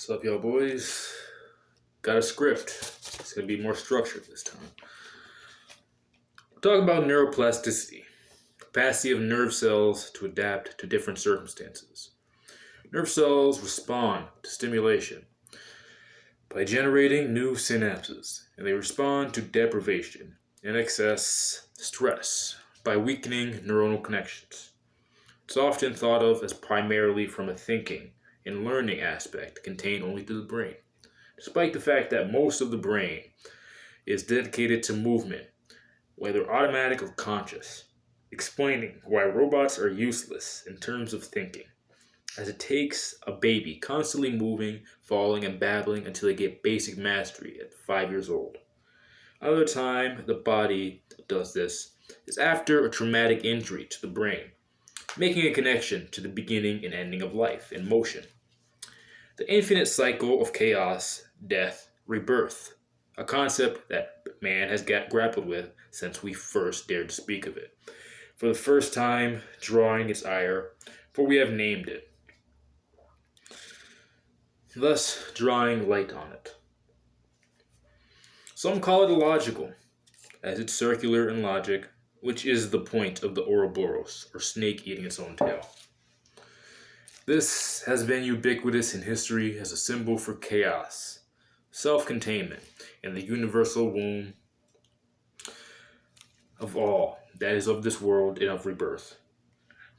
What's up, y'all boys? Got a script. It's going to be more structured this time. We're talking about neuroplasticity, capacity of nerve cells to adapt to different circumstances. Nerve cells respond to stimulation by generating new synapses, and they respond to deprivation and excess stress by weakening neuronal connections. It's often thought of as primarily from a thinking and learning aspect contained only to the brain, despite the fact that most of the brain is dedicated to movement, whether automatic or conscious, explaining why robots are useless in terms of thinking, as it takes a baby constantly moving, falling, and babbling until they get basic mastery at 5 years old. Another time the body does this is after a traumatic injury to the brain, making a connection to the beginning and ending of life in motion. The infinite cycle of chaos, death, rebirth, a concept that man has grappled with since we first dared to speak of it, for the first time drawing its ire, for we have named it, thus drawing light on it. Some call it illogical, as it's circular in logic, which is the point of the ouroboros, or snake eating its own tail. This has been ubiquitous in history as a symbol for chaos, self-containment, and the universal womb of all that is of this world and of rebirth.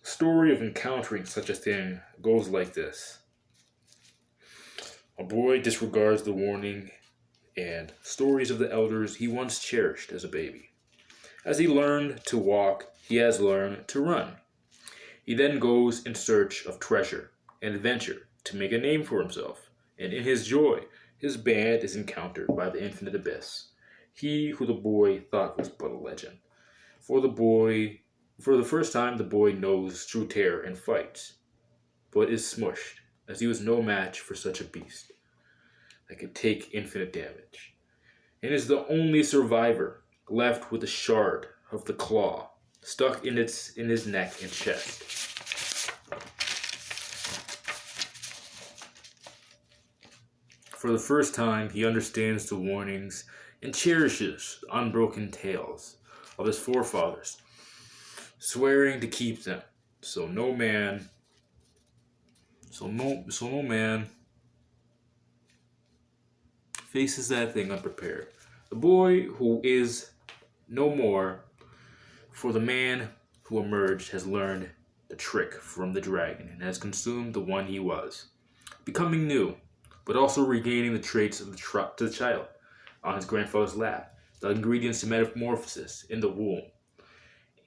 The story of encountering such a thing goes like this. A boy disregards the warning and stories of the elders he once cherished as a baby. As he learned to walk, he has learned to run. He then goes in search of treasure and adventure to make a name for himself, and in his joy, his band is encountered by the infinite abyss, he who the boy thought was but a legend. For the first time, the boy knows true terror and fights, but is smushed, as he was no match for such a beast that could take infinite damage, and is the only survivor left with a shard of the claw stuck in his neck and chest. For the first time, he understands the warnings and cherishes the unbroken tales of his forefathers, swearing to keep them, so no man faces that thing unprepared. The boy who is no more, for the man who emerged has learned the trick from the dragon and has consumed the one he was, becoming new, but also regaining the traits of the child on his grandfather's lap, the ingredients to metamorphosis in the womb,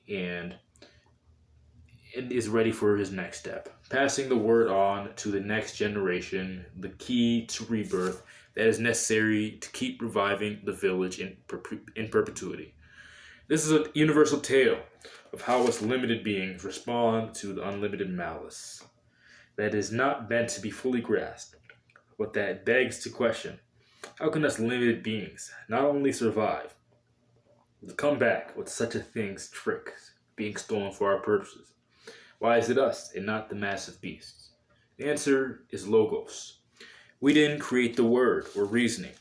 and is ready for his next step, passing the word on to the next generation, the key to rebirth that is necessary to keep reviving the village in perpetuity. This is a universal tale of how us limited beings respond to the unlimited malice that is not meant to be fully grasped, but that begs to question, how can us limited beings not only survive, but come back with such a thing's tricks being stolen for our purposes? Why is it us and not the massive beasts? The answer is logos. We didn't create the word or reasoning.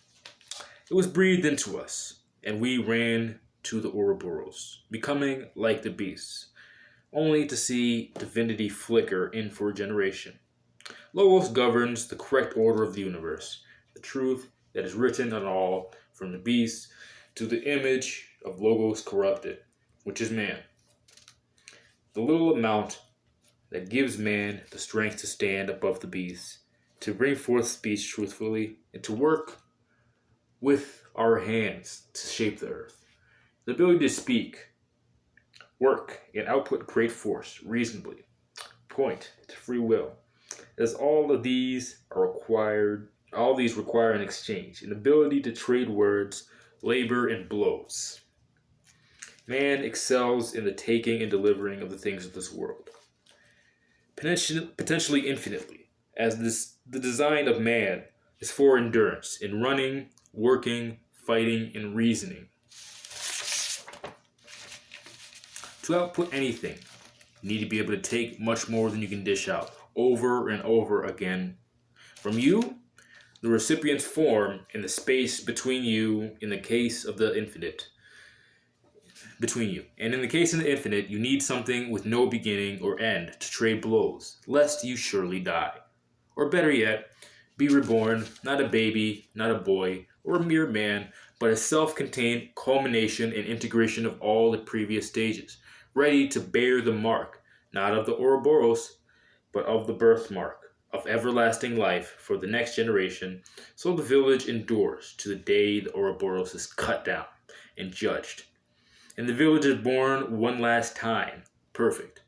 It was breathed into us, and we ran to the ouroboros, becoming like the beasts, only to see divinity flicker in for a generation. Logos governs the correct order of the universe, the truth that is written on all, from the beasts to the image of Logos corrupted, which is man. The little amount that gives man the strength to stand above the beasts, to bring forth speech truthfully, and to work with our hands to shape the earth. The ability to speak, work, and output great force reasonably, point to free will, as all these require an exchange, an ability to trade words, labor, and blows. Man excels in the taking and delivering of the things of this world, potentially infinitely, as the design of man is for endurance in running, working, fighting, and reasoning. To output anything, you need to be able to take much more than you can dish out, over and over again from you The recipients form in the space between you in the case of the infinite. Between you. And in the case of the infinite, you need something with no beginning or end to trade blows, lest you surely die. Or better yet, be reborn, not a baby, not a boy, or a mere man, but a self-contained culmination and integration of all the previous stages, ready to bear the mark, not of the ouroboros, but of the birthmark of everlasting life for the next generation, so the village endures to the day the ouroboros is cut down and judged. And the village is born one last time, perfect.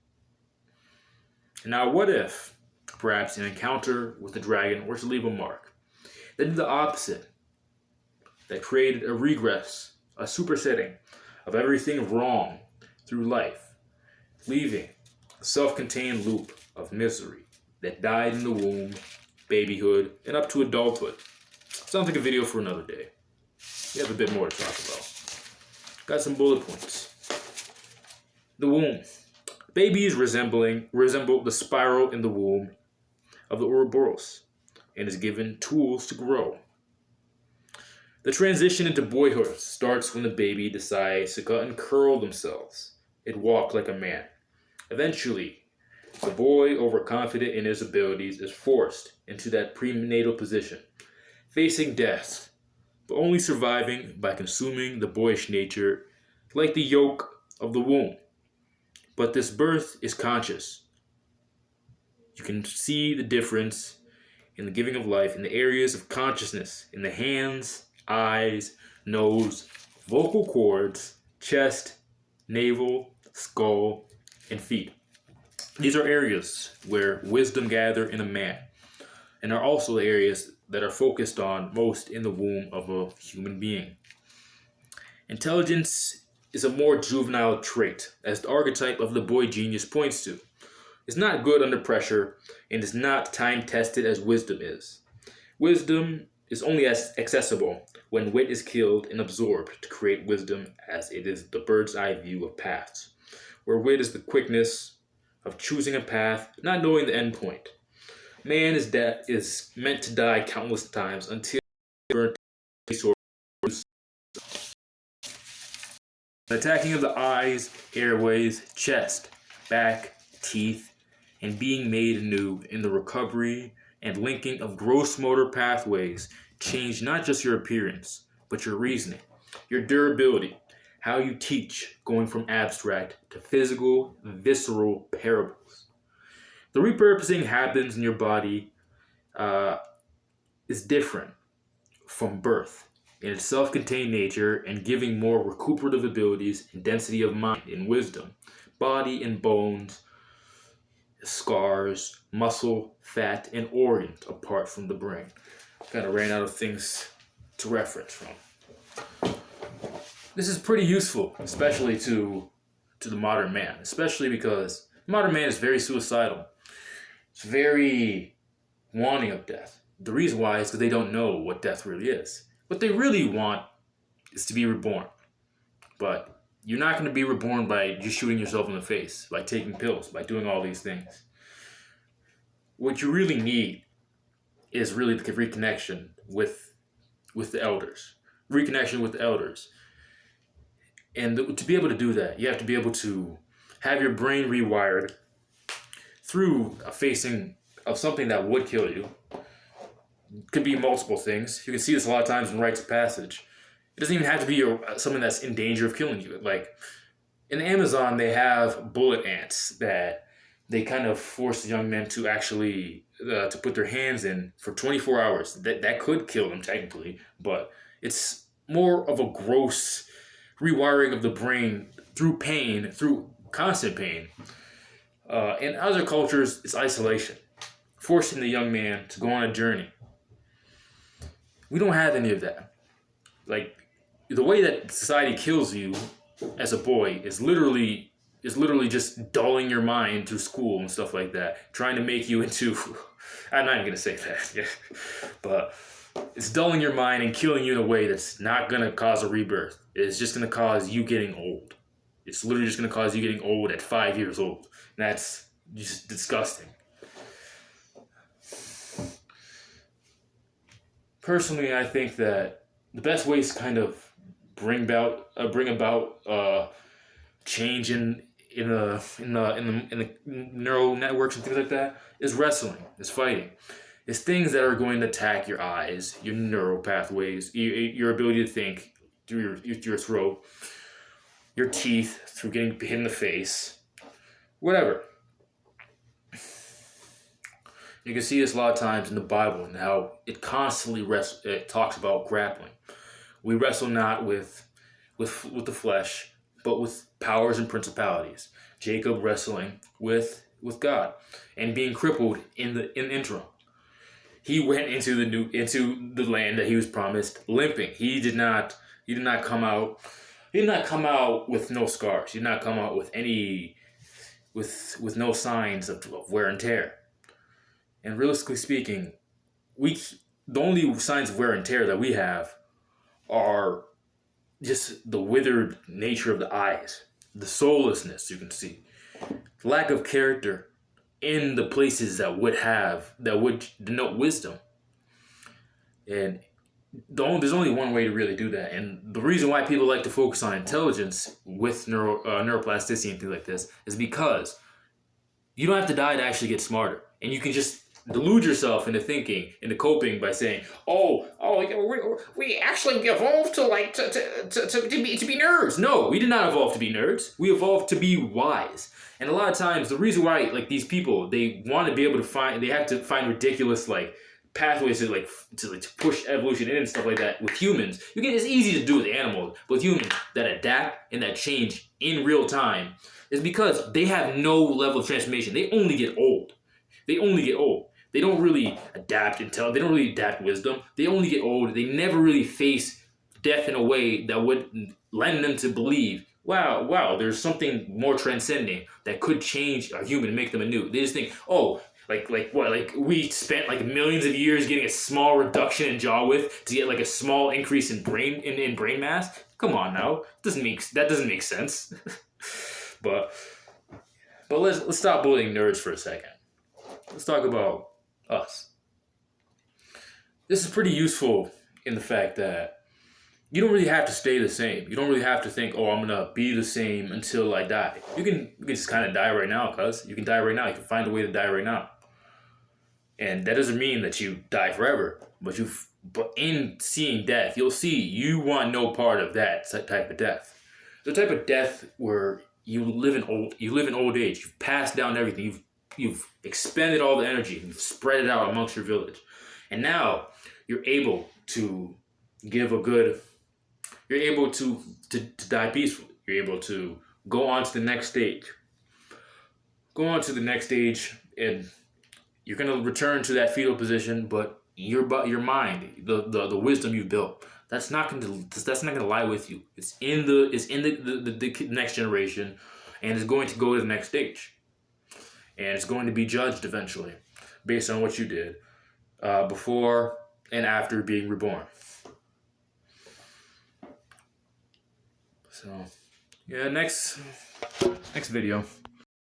Now what if, perhaps an encounter with the dragon were to leave a mark, that did the opposite, that created a regress, a supersetting of everything wrong through life, leaving a self-contained loop of misery that died in the womb, babyhood, and up to adulthood. Sounds like a video for another day. We have a bit more to talk about. Got some bullet points. The womb. Babies resemble the spiral in the womb of the ouroboros and is given tools to grow. The transition into boyhood starts when the baby decides to cut and curl themselves and walk like a man. Eventually, the boy, overconfident in his abilities, is forced into that prenatal position, facing death, but only surviving by consuming the boyish nature like the yolk of the womb. But this birth is conscious. You can see the difference in the giving of life in the areas of consciousness, in the hands, eyes, nose, vocal cords, chest, navel, skull, and feet. These are areas where wisdom gather in a man, and are also the areas that are focused on most in the womb of a human being. Intelligence is a more juvenile trait, as the archetype of the boy genius points to. It's not good under pressure, and is not time-tested as wisdom is. Wisdom is only as accessible when wit is killed and absorbed to create wisdom, as it is the bird's eye view of paths, where wit is the quickness of choosing a path, not knowing the end point. Man is meant to die countless times until burnt sword. The attacking of the eyes, airways, chest, back, teeth, and being made anew in the recovery and linking of gross motor pathways change not just your appearance, but your reasoning, your durability, how you teach, going from abstract to physical, visceral parables. The repurposing happens in your body is different from birth in its self-contained nature and giving more recuperative abilities and density of mind and wisdom, body and bones, scars, muscle, fat, and organs apart from the brain. Kind of ran out of things to reference from. This is pretty useful, especially to the modern man, especially because the modern man is very suicidal. It's very wanting of death. The reason why is because they don't know what death really is. What they really want is to be reborn. But you're not going to be reborn by just shooting yourself in the face, by taking pills, by doing all these things. What you really need is really the reconnection with the elders. Reconnection with the elders. And to be able to do that, you have to be able to have your brain rewired through a facing of something that would kill you. It could be multiple things. You can see this a lot of times in rites of passage. It doesn't even have to be something that's in danger of killing you. Like in Amazon, they have bullet ants that they kind of force the young men to actually to put their hands in for 24 hours. That could kill them technically, but it's more of a gross rewiring of the brain through pain, through constant pain. In other cultures, it's isolation, forcing the young man to go on a journey. We don't have any of that. Like, the way that society kills you as a boy is literally just dulling your mind through school and stuff like that, trying to make you into, I'm not even going to say that, yeah. But it's dulling your mind and killing you in a way that's not going to cause a rebirth. It's just going to cause you getting old. It's literally just going to cause you getting old at 5 years old. And that's just disgusting. personally, I think that the best ways to kind of bring about change in the neural networks and things like that is wrestling, is fighting. It's things that are going to attack your eyes, your neural pathways, your ability to think through your throat, your teeth through getting hit in the face, whatever. You can see this a lot of times in the Bible and how it constantly it talks about grappling. We wrestle not with the flesh, but with powers and principalities. Jacob wrestling with God and being crippled in the interim. He went into the land that he was promised limping. He did not come out. He did not come out with no scars. He did not come out with no signs of wear and tear. And realistically speaking, the only signs of wear and tear that we have are just the withered nature of the eyes, the soullessness you can see, lack of character in the places that would denote wisdom. And there's only one way to really do that. And the reason why people like to focus on intelligence with neuroplasticity and things like this is because you don't have to die to actually get smarter. And you can just delude yourself into thinking, into coping by saying, we actually evolved to be nerds. No, we did not evolve to be nerds. We evolved to be wise. And a lot of times, the reason why these people, they want to be able to they have to find ridiculous pathways to push evolution in and stuff like that with humans. It's easy to do with animals, but with humans that adapt and that change in real time is because they have no level of transformation. They only get old. They don't really adapt they don't really adapt wisdom. They only get old. They never really face death in a way that would lend them to believe, wow, there's something more transcending that could change a human and make them anew. They just think, we spent millions of years getting a small reduction in jaw width to get a small increase in brain mass. Come on now, that doesn't make sense. but let's stop bullying nerds for a second. Let's talk about us. This is pretty useful in the fact that you don't really have to stay the same. You don't really have to think, I'm going to be the same until I die. You can just kind of die right now, cuz. You can die right now. You can find a way to die right now. And that doesn't mean that you die forever. But in seeing death, you'll see you want no part of that type of death. The type of death where you live in old age. You've passed down everything. You've expended all the energy. You've spread it out amongst your village. And now you're able to give you're able to die peacefully. You're able to go on to the next stage. And you're going to return to that fetal position, but your mind, the wisdom you've built, that's not going to lie with you. It's in the next generation, and it's going to go to the next stage. And it's going to be judged eventually based on what you did before and after being reborn. So, yeah, next video.